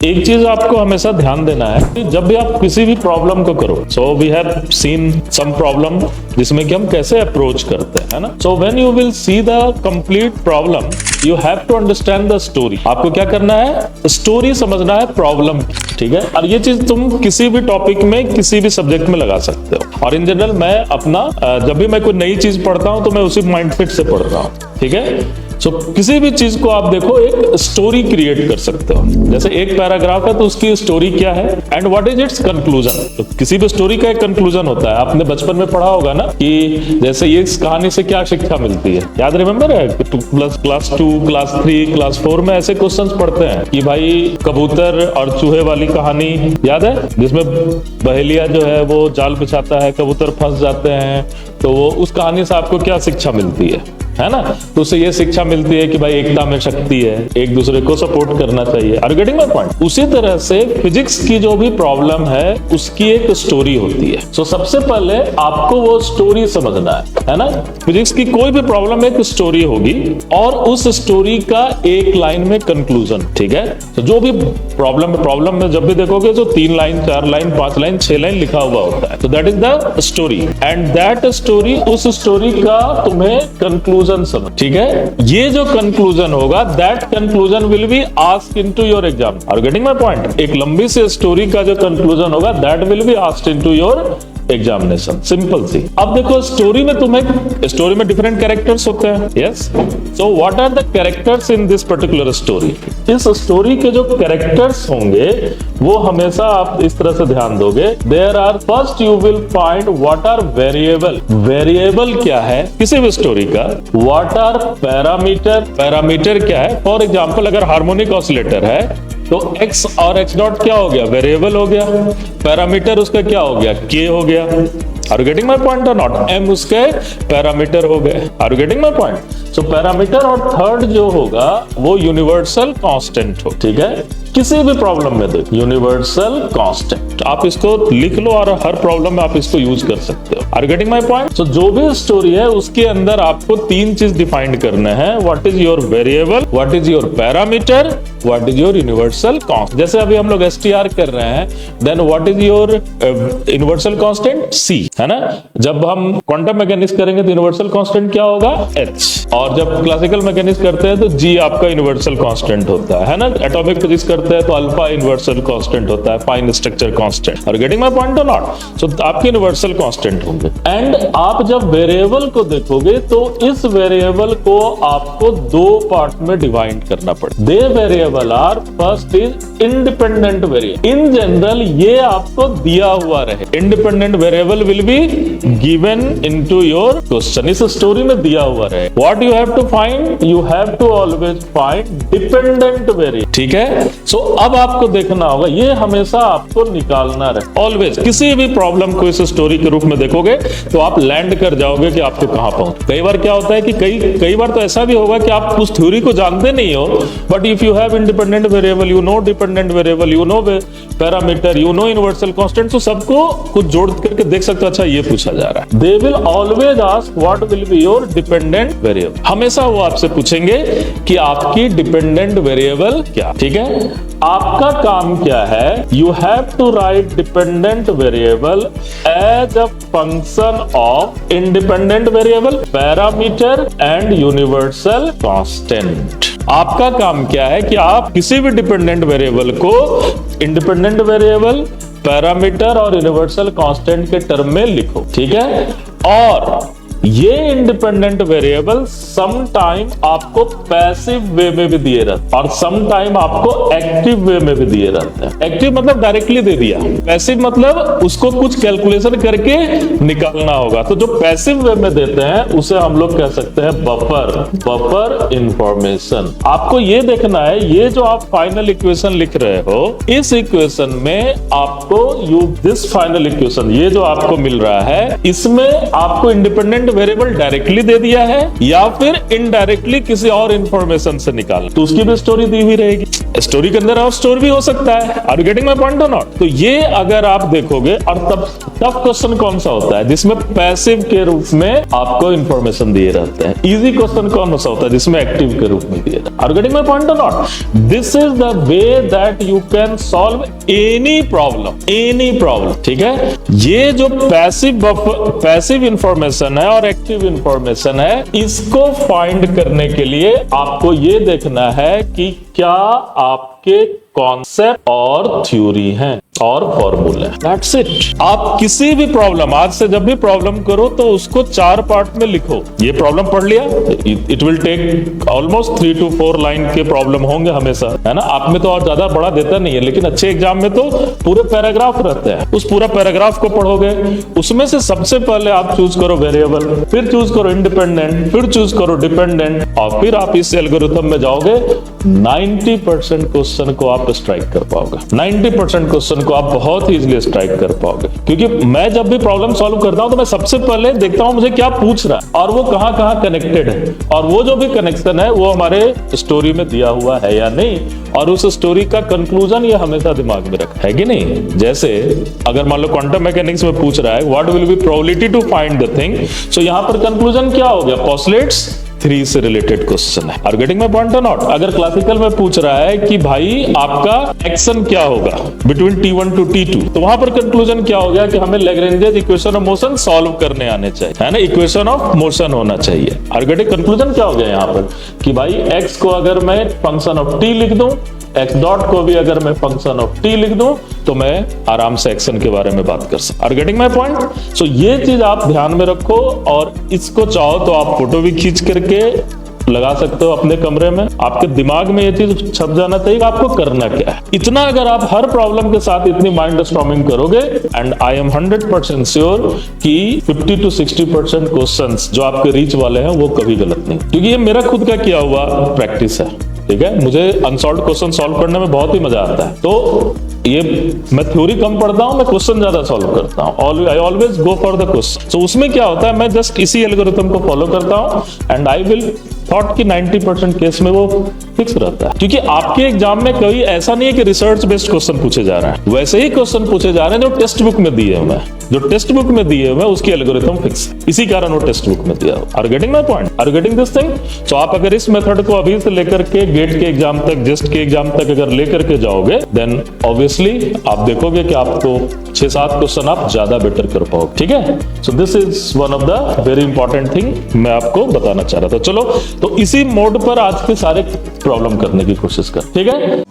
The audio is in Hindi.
एक चीज आपको हमेशा ध्यान देना है कि जब भी आप किसी भी प्रॉब्लम को करो, so we have seen some problem जिसमें कि हम कैसे अप्रोच करते हैं, है ना। So when you will see the complete problem, you have to understand the story. आपको क्या करना है, स्टोरी समझना है प्रॉब्लम, ठीक है। और ये चीज तुम किसी भी टॉपिक में, किसी भी सब्जेक्ट में लगा सकते हो। और इन जनरल मैं अपना जब भी मैं कोई नई चीज पढ़ता हूं तो मैं उसी माइंडसेट से पढ़ता हूं, ठीक है। सो किसी भी चीज को आप देखो एक स्टोरी क्रिएट कर सकते हो। जैसे एक पैराग्राफ है तो उसकी स्टोरी क्या है and what is it's conclusion. तो किसी भी स्टोरी का एक कंक्लूजन होता है। आपने बचपन में पढ़ा होगा ना कि जैसे ये इस कहानी से क्या शिक्षा मिलती है, याद रिमेंबर है? क्लास 2, क्लास 3, क्लास 4 में ऐसे क्वेश्चंस पढ़ते हैं कि भाई कबूतर और चूहे वाली कहानी याद है, जिसमें बहेलिया जो है वो जाल बिछाता है, कबूतर फंस जाते हैं। तो वो उस कहानी से आपको क्या शिक्षा मिलती है ना। तो उससे ये शिक्षा मिलती है कि भाई एकता में शक्ति है, एक दूसरे को सपोर्ट करना चाहिए। Are you getting my point? उसी तरह से फिजिक्स की जो भी प्रॉब्लम है उसकी एक स्टोरी होती है। सो सबसे पहले आपको वो स्टोरी समझना है ना। फिजिक्स की कोई भी प्रॉब्लम एक स्टोरी होगी और उस स्टोरी का एक लाइन में कंक्लूजन, ठीक है। तो जो भी प्रॉब्लम में जब भी देखोगे तो 3 लाइन, 4 लाइन, 5 लाइन, 6 लाइन लिखा हुआ होता है। तो that is the story and that story, उस स्टोरी का तुम्हें कंक्लूजन समझ, ठीक है। ये जो कंक्लूजन होगा, that conclusion will be asked into your exam. Are you getting my point? एक लंबी सी स्टोरी का जो कंक्लूजन होगा, that will be asked into your examination. Simple सी। अब देखो स्टोरी में डिफरेंट कैरेक्टर्स होते हैं, yes. So what are the characters in this particular story? इस स्टोरी के जो कैरेक्टर्स होंगे वो हमेशा आप इस तरह से ध्यान दोगे। There are, first you will find what are variable. Variable क्या है किसी भी स्टोरी का? What are parameter? पैरामीटर क्या है? फॉर एग्जाम्पल अगर हार्मोनिक ऑसिलेटर है तो x और x डॉट क्या हो गया? वेरिएबल हो गया। पैरामीटर उसका क्या हो गया? k हो गया। Are you getting my point और नॉट? m उसके पैरामीटर हो गए। Are you getting my point? So parameter और थर्ड जो होगा वो यूनिवर्सल कांस्टेंट हो, ठीक है। किसी भी प्रॉब्लम में देखो यूनिवर्सल कांस्टेंट, आप इसको लिख लो और हर प्रॉब्लम में आप इसको यूज कर सकते हो। Are you getting my point? So जो भी स्टोरी है उसके अंदर आपको 3 चीज डिफाइन करने हैं। What is your variable, what is your parameter, what is your universal constant. जैसे अभी हम लोग STR कर रहे हैं, then what is your universal constant? C, है ना। जब हम क्वांटम मैकेनिक्स करेंगे तो यूनिवर्सल कांस्टेंट क्या होगा? H। और जब क्लासिकल मैकेनिक्स करते हैं तो G आपका यूनिवर्सल कांस्टेंट होता है ना। एटॉमिक फिजिक्स करते हैं तो अल्फा यूनिवर्सल कांस्टेंट होता है, fine structure constant. Are getting my point और नॉट? सो आपके यूनिवर्सल कांस्टेंट होंगे। एंड आप जब वेरिएबल को देखोगे तो इस वेरिएबल को आपको 2 पार्ट में डिवाइड करना पड़ेगा। They variable are, first is independent variable. In general ये आपको दिया हुआ रहे। Independent variable will be given into your question. इस स्टोरी में दिया हुआ रहे। What you have to find? You have to always find dependent variable, ठीक है। सो अब आपको देखना होगा, ये हमेशा आपको निकालना रहे। ऑलवेज किसी भी प्रॉब्लम को इस स्टोरी के रूप में देखोगे तो आप लैंड कर जाओगे कि आपको कहां पहुंच। कई बार क्या होता है कि कई बार तो ऐसा भी होगा कि आप उस थ्योरी को जानते नहीं हो, but if you have independent variable, you know dependent variable, you know parameter, you know universal constant, तो सबको कुछ जोड़ करके देख सकते हो। अच्छा ये पूछा जा रहा है। They will always ask what will be your dependent variable. हमेशा वो आपसे पूछेंगे कि आपकी डिपेंडेंट वेरिएबल क्या, ठीक है। आपका काम क्या है? You have to write dependent variable as a function of independent variable, parameter and universal constant. आपका काम क्या है कि आप किसी भी डिपेंडेंट वेरिएबल को इंडिपेंडेंट वेरिएबल, पैरामीटर और यूनिवर्सल कांस्टेंट के टर्म में लिखो, ठीक है। और ये इंडिपेंडेंट वेरिएबल सम टाइम आपको पैसिव वे में भी दिए रहते हैं और सम टाइम आपको एक्टिव वे में भी दिए रहते हैं। एक्टिव मतलब डायरेक्टली दे दिया, पैसिव मतलब उसको कुछ कैलकुलेशन करके निकालना होगा। तो जो पैसिव वे में देते हैं उसे हम लोग कह सकते हैं बफर इंफॉर्मेशन। आपको ये देखना है, ये जो आप फाइनल इक्वेशन लिख रहे हो, इस इक्वेशन में आपको दिस फाइनल इक्वेशन, ये जो आपको मिल रहा है, इसमें आपको इंडिपेंडेंट वेरिएबल डायरेक्टली दे दिया है या फिर इनडायरेक्टली किसी और इंफॉर्मेशन से निकाल, तो उसकी भी स्टोरी दी हुई रहेगी। स्टोरी के अंदर और स्टोरी भी हो सकता है। Are you getting my point और नॉट? तो ये अगर आप देखोगे, और तब टफ क्वेश्चन कौन सा होता है जिसमें पैसिव के रूप में आपको इंफॉर्मेशन दिए रहते हैं। इजी क्वेश्चन कौन सा होता है जिसमें एक्टिव के रूप में दिए रहते हैं। Are you getting my point और not? This is the way that you can solve any problem, ठीक है। ये जो पैसिव इंफॉर्मेशन है और एक्टिव इंफॉर्मेशन है, इसको फाइंड करने के लिए आपको ये देखना है कि क्या आपके कॉन्सेप्ट और थ्योरी हैं और फॉर्मूले। That's it. आप किसी भी प्रॉब्लम, आज से जब भी प्रॉब्लम करो तो उसको 4 पार्ट में लिखो। ये प्रॉब्लम पढ़ लिया, it will take almost 3 to 4 line के प्रॉब्लम होंगे हमेशा, है ना। आप में तो और ज्यादा बड़ा देता नहीं है, लेकिन अच्छे एग्जाम में तो पूरे पैराग्राफ रहते हैं। उस पूरा पैराग्राफ को पढ़ोगे, उसमें से सबसे पहले आप चूज करो वेरिएबल, फिर चूज करो इंडिपेंडेंट, फिर चूज करो डिपेंडेंट, और फिर आप इस एल्गोरिथम में जाओगे। 90% क्वेश्चन को आप स्ट्राइक कर पाओगे। 90% क्वेश्चन को आप बहुत ही इजीली स्ट्राइक कर पाओगे, क्योंकि मैं जब भी प्रॉब्लम सॉल्व करता हूं तो मैं सबसे पहले देखता हूं मुझे क्या पूछ रहा है और वो कहां कहां कनेक्टेड है, और वो जो भी कनेक्शन है वो हमारे स्टोरी में दिया हुआ है या नहीं, और उस स्टोरी का कंक्लूजन ये हमेशा दिमाग में रखा है कि नहीं। जैसे अगर मान लो क्वांटम मैकेनिक्स में पूछ रहा है what will be probability to find the thing, so यहां पर कंक्लूजन क्या हो गया? पोस्टुलेट्स 3 से रिलेटेड क्वेश्चन है। आर गेटिंग माय पॉइंट और नॉट? अगर क्लासिकल में पूछ रहा है कि भाई आपका एक्शन क्या होगा बिटवीन T1 to T2, तो वहां पर कंक्लूजन क्या हो गया कि हमें Lagrangian equation of motion solve करने आने चाहिए, है ना। इक्वेशन ऑफ मोशन होना चाहिए। Are getting? कंक्लूजन क्या हो गया यहां पर कि भाई x को अगर मैं फंक्शन ऑफ t लिख दूं, x डॉट को भी अगर मैं फंक्शन ऑफ t लिख दूं, तो मैं आराम से एक्शन के बारे में बात कर सकता। Are getting my point? So ये चीज आप ध्यान में रखो, और इसको चाहो तो आप फोटो भी खींच करके लगा सकते हो अपने कमरे में। आपके दिमाग में ये चीज छप जाना चाहिए कि आपको करना क्या है। इतना अगर आप हर प्रॉब्लम के साथ इतनी माइंड स्टॉर्मिंग करोगे, एंड आई एम 100% श्योर कि 50 to 60% क्वेश्चंस जो आपके रीच वाले हैं वो कभी गलत नहीं, क्योंकि ये मेरा खुद का किया हुआ प्रैक्टिस है, ठीक है। मुझे अनसॉल्व्ड क्वेश्चन सॉल्व करने में बहुत ही मजा आता है। तो ये मैं थ्योरी कम पढ़ता हूं, मैं क्वेश्चन ज्यादा सॉल्व करता हूं। I always go for the question. तो उसमें क्या होता है, मैं जस्ट इसी एल्गोरिथम को फॉलो करता हूं, एंड आई विल थॉट कि 90% केस में वो फिक्स रहता है। क्योंकि आपके एग्जाम में कोई ऐसा नहीं है कि रिसर्च बेस्ड क्वेश्चन पूछे जा रहे हैं, वैसे ही क्वेश्चन पूछे जा रहे हैं जो टेक्स्ट बुक में दिए हुए हैं। जो टेक्स्ट बुक में दिए हुए हैं उसकी एल्गोरिथम फिक्स है, इसी कारण वो टेक्स्ट बुक में दिया हुआ। Are getting my point? Are getting this thing? So आप अगर इस मेथड को अभी से लेकर के गेट के एग्जाम तक, जेस्ट के एग्जाम तक अगर लेकर के जाओगे, देन ऑब्वियसली आप देखोगे कि आपको 6-7 क्वेश्चन आप ज्यादा बेटर कर पाओगे, ठीक है। So this is one of the very important thing मैं आपको बताना चाह रहा था। चलो, तो इसी मोड पर आज के सारे प्रॉब्लम करने की कोशिश कर, ठीक है।